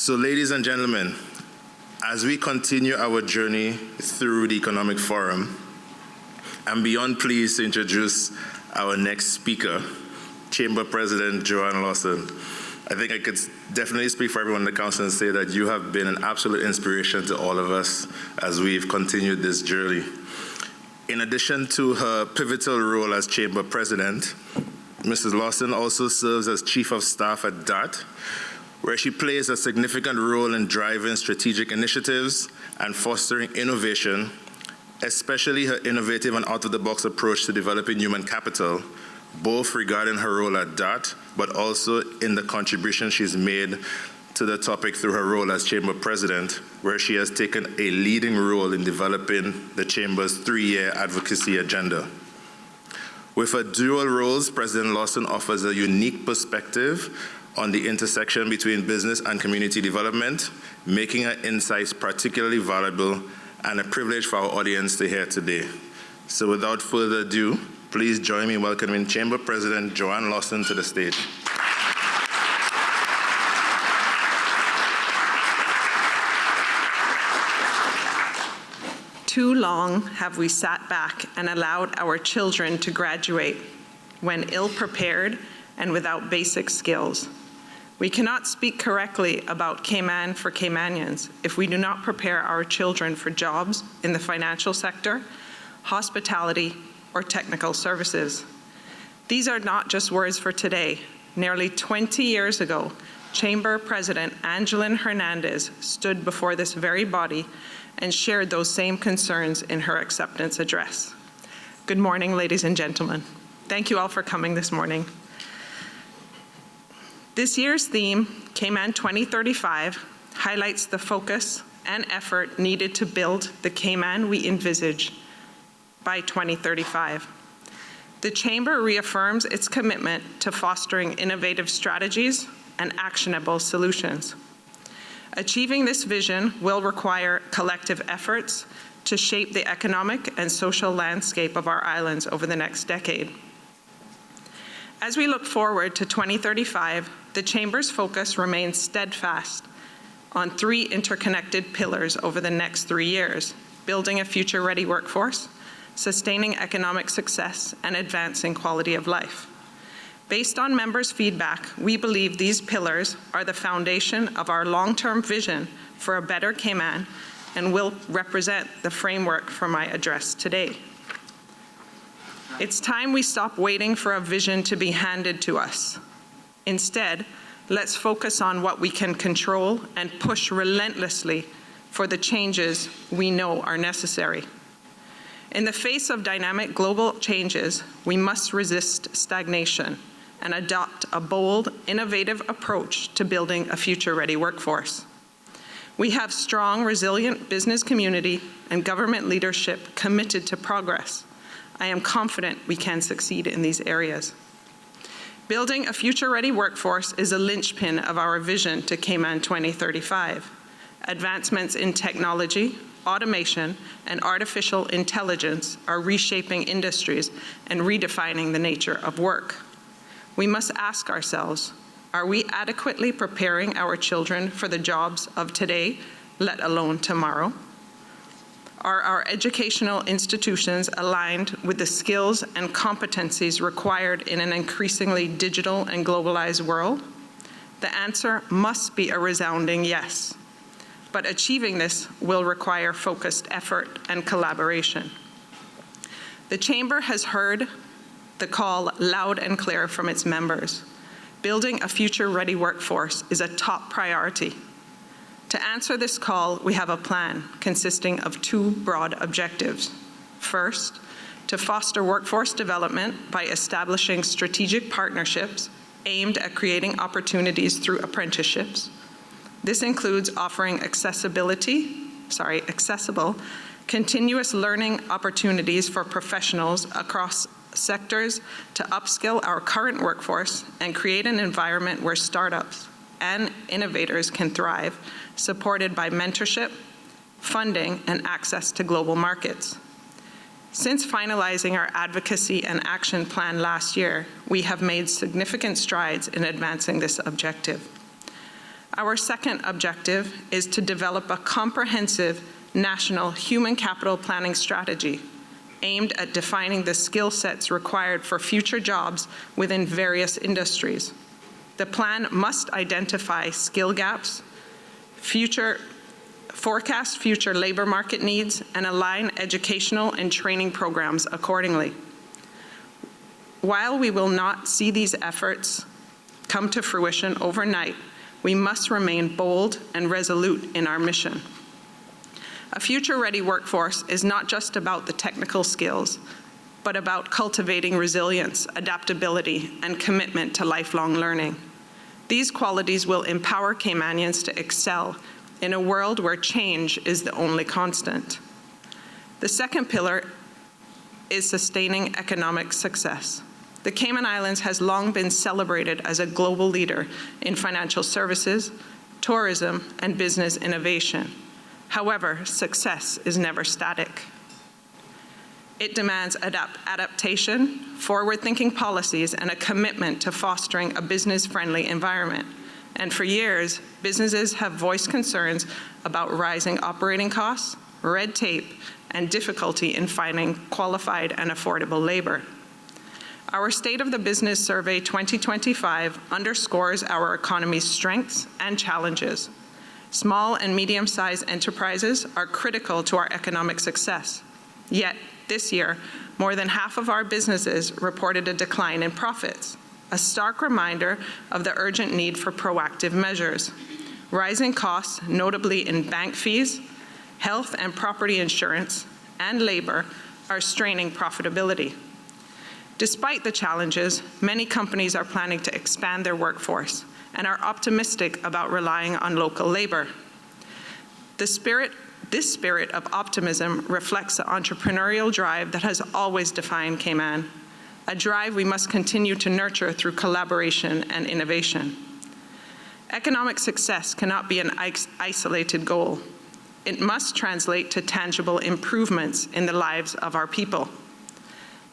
So ladies and gentlemen, as we continue our journey through the Economic Forum, I'm beyond pleased to introduce our next speaker, Chamber President Joanne Lawson. I think I could definitely speak for everyone in the council and say that you have been an absolute inspiration to all of us as we've continued this journey. In addition to her pivotal role as Chamber President, Mrs. Lawson also serves as Chief of Staff at DART, where she plays a significant role in driving strategic initiatives and fostering innovation, especially her innovative and out-of-the-box approach to developing human capital, both regarding her role at DART, but also in the contribution she's made to the topic through her role as Chamber President, where she has taken a leading role in developing the Chamber's 3-year advocacy agenda. With her dual roles, President Lawson offers a unique perspective on the intersection between business and community development, making her insights particularly valuable and a privilege for our audience to hear today. So without further ado, please join me in welcoming Chamber President Joanne Lawson to the stage. Too long have we sat back and allowed our children to graduate when ill-prepared and without basic skills. We cannot speak correctly about Cayman for Caymanians if we do not prepare our children for jobs in the financial sector, hospitality, or technical services. These are not just words for today. Nearly 20 years ago, Chamber President Angeline Hernandez stood before this very body and shared those same concerns in her acceptance address. Good morning, ladies and gentlemen. Thank you all for coming this morning. This year's theme, Cayman 2035, highlights the focus and effort needed to build the Cayman we envisage by 2035. The Chamber reaffirms its commitment to fostering innovative strategies and actionable solutions. Achieving this vision will require collective efforts to shape the economic and social landscape of our islands over the next decade. As we look forward to 2035, the Chamber's focus remains steadfast on 3 interconnected pillars over the next 3 years: building a future-ready workforce, sustaining economic success, and advancing quality of life. Based on members' feedback, we believe these pillars are the foundation of our long-term vision for a better Cayman and will represent the framework for my address today. It's time we stop waiting for a vision to be handed to us. Instead, let's focus on what we can control and push relentlessly for the changes we know are necessary. In the face of dynamic global changes, we must resist stagnation and adopt a bold, innovative approach to building a future-ready workforce. We have strong, resilient business community and government leadership committed to progress. I am confident we can succeed in these areas. Building a future-ready workforce is a linchpin of our vision to Cayman 2035. Advancements in technology, automation, and artificial intelligence are reshaping industries and redefining the nature of work. We must ask ourselves, are we adequately preparing our children for the jobs of today, let alone tomorrow? Are our educational institutions aligned with the skills and competencies required in an increasingly digital and globalized world? The answer must be a resounding yes. But achieving this will require focused effort and collaboration. The Chamber has heard the call loud and clear from its members. Building a future-ready workforce is a top priority. To answer this call, we have a plan consisting of 2 broad objectives. First, to foster workforce development by establishing strategic partnerships aimed at creating opportunities through apprenticeships. This includes offering accessible, continuous learning opportunities for professionals across sectors to upskill our current workforce and create an environment where startups and innovators can thrive, supported by mentorship, funding, and access to global markets. Since finalizing our advocacy and action plan last year, we have made significant strides in advancing this objective. Our second objective is to develop a comprehensive national human capital planning strategy aimed at defining the skill sets required for future jobs within various industries. The plan must identify skill gaps, forecast future labor market needs, and align educational and training programs accordingly. While we will not see these efforts come to fruition overnight, we must remain bold and resolute in our mission. A future-ready workforce is not just about the technical skills, but about cultivating resilience, adaptability, and commitment to lifelong learning. These qualities will empower Caymanians to excel in a world where change is the only constant. The second pillar is sustaining economic success. The Cayman Islands has long been celebrated as a global leader in financial services, tourism, and business innovation. However, success is never static. It demands adaptation, forward-thinking policies, and a commitment to fostering a business-friendly environment. And for years, businesses have voiced concerns about rising operating costs, red tape, and difficulty in finding qualified and affordable labor. Our State of the Business Survey 2025 underscores our economy's strengths and challenges. Small and medium-sized enterprises are critical to our economic success. Yet, this year, more than half of our businesses reported a decline in profits, a stark reminder of the urgent need for proactive measures. Rising costs, notably in bank fees, health and property insurance, and labor, are straining profitability. Despite the challenges, many companies are planning to expand their workforce and are optimistic about relying on local labor. This spirit of optimism reflects the entrepreneurial drive that has always defined Cayman, a drive we must continue to nurture through collaboration and innovation. Economic success cannot be an isolated goal. It must translate to tangible improvements in the lives of our people.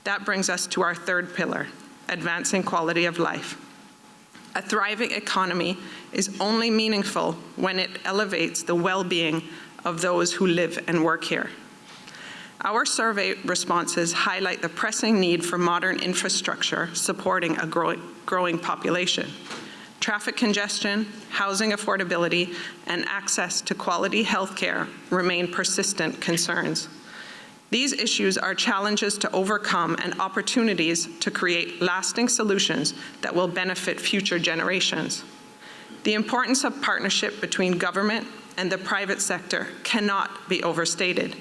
That brings us to our third pillar, advancing quality of life. A thriving economy is only meaningful when it elevates the well-being of those who live and work here. Our survey responses highlight the pressing need for modern infrastructure supporting a growing population. Traffic congestion, housing affordability, and access to quality health care remain persistent concerns. These issues are challenges to overcome and opportunities to create lasting solutions that will benefit future generations. The importance of partnership between government and the private sector cannot be overstated.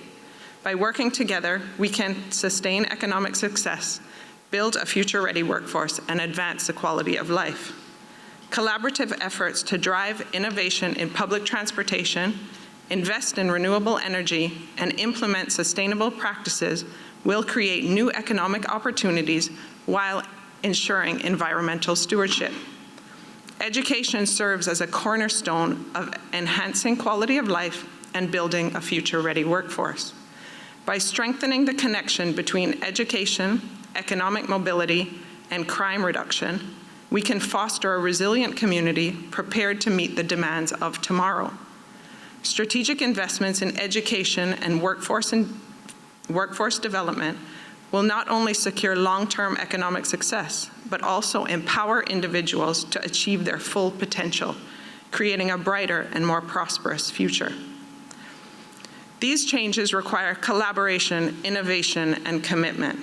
By working together, we can sustain economic success, build a future-ready workforce, and advance the quality of life. Collaborative efforts to drive innovation in public transportation, invest in renewable energy, and implement sustainable practices will create new economic opportunities while ensuring environmental stewardship. Education serves as a cornerstone of enhancing quality of life and building a future-ready workforce. By strengthening the connection between education, economic mobility, and crime reduction, we can foster a resilient community prepared to meet the demands of tomorrow. Strategic investments in education and workforce development will not only secure long-term economic success, but also empower individuals to achieve their full potential, creating a brighter and more prosperous future. These changes require collaboration, innovation, and commitment.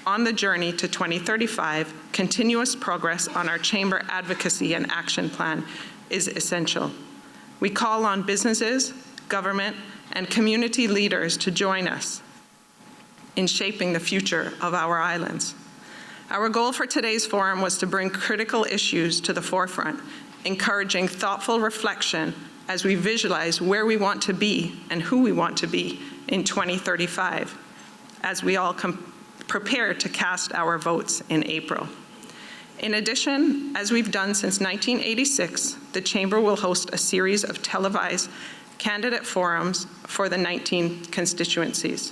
On the journey to 2035, continuous progress on our Chamber Advocacy and Action Plan is essential. We call on businesses, government, and community leaders to join us in shaping the future of our islands. Our goal for today's forum was to bring critical issues to the forefront, encouraging thoughtful reflection as we visualize where we want to be and who we want to be in 2035, as we all prepare to cast our votes in April. In addition, as we've done since 1986, the Chamber will host a series of televised candidate forums for the 19 constituencies.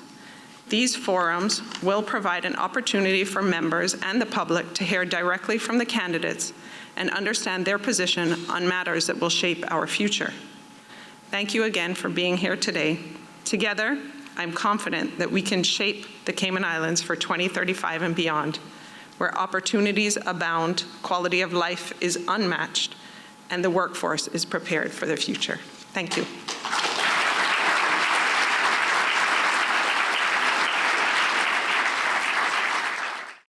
These forums will provide an opportunity for members and the public to hear directly from the candidates and understand their position on matters that will shape our future. Thank you again for being here today. Together, I'm confident that we can shape the Cayman Islands for 2035 and beyond, where opportunities abound, quality of life is unmatched, and the workforce is prepared for the future. Thank you.